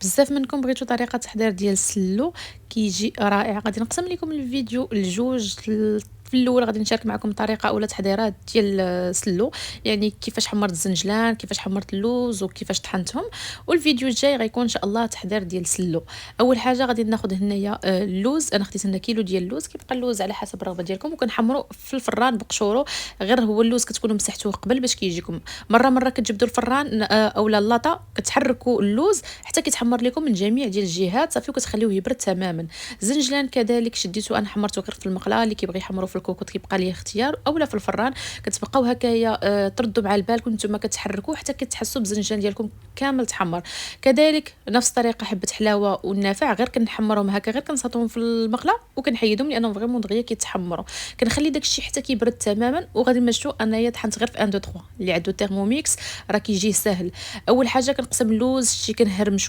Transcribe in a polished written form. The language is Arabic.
بزاف منكم بغيتو طريقه تحضير ديال السلو كيجي رائع. غادي نقسم لكم الفيديو لجوج. في الاول غادي نشارك معكم طريقه اولا تحضيرات ديال السلو، يعني كيفاش حمرت الزنجلان، كيفاش حمرت اللوز وكيفاش طحنتهم. والفيديو الجاي غيكون ان شاء الله تحضير ديال السلو. اول حاجه غادي ناخذ هنايا اللوز. انا خديت هنا كيلو ديال اللوز، كيبقى اللوز على حسب الرغبه ديالكم، وكنحمروا في الفران بقشورو. غير هو اللوز كتكونوا مسحتوه قبل باش كيجيكم مره كتجبدوا الفران اولا اللاطه، كتحركوا اللوز حتى كيتحمر لكم من جميع ديال الجهات صافي، وكتخليوه يبرد تماما. الزنجلان كذلك شديتو، انا حمرته غير في المقله. اللي كيبغي يحمرو في الكوكوط كيبقى ليه اختيار، اولا في الفران. كتبقاو هكايا تردوا مع البال نتوما كتحركوه حتى كتحسوا بالزنجلان ديالكم كامل تحمر. كذلك نفس الطريقه حبه حلاوه والنافع، غير كنحمرهم هكا، غير كنصاطوهم في المقله وكنحيدهم لانهم فريمون دغيا كيتحمروا. كنخلي داكشي حتى كيبرد تماما، وغادي نمشيو انايا طحنت غير في 1 2 3. اللي عنده تيرموميكس راه كيجيه ساهل. اول حاجه كنقسم اللوز، شتي كنهرمشو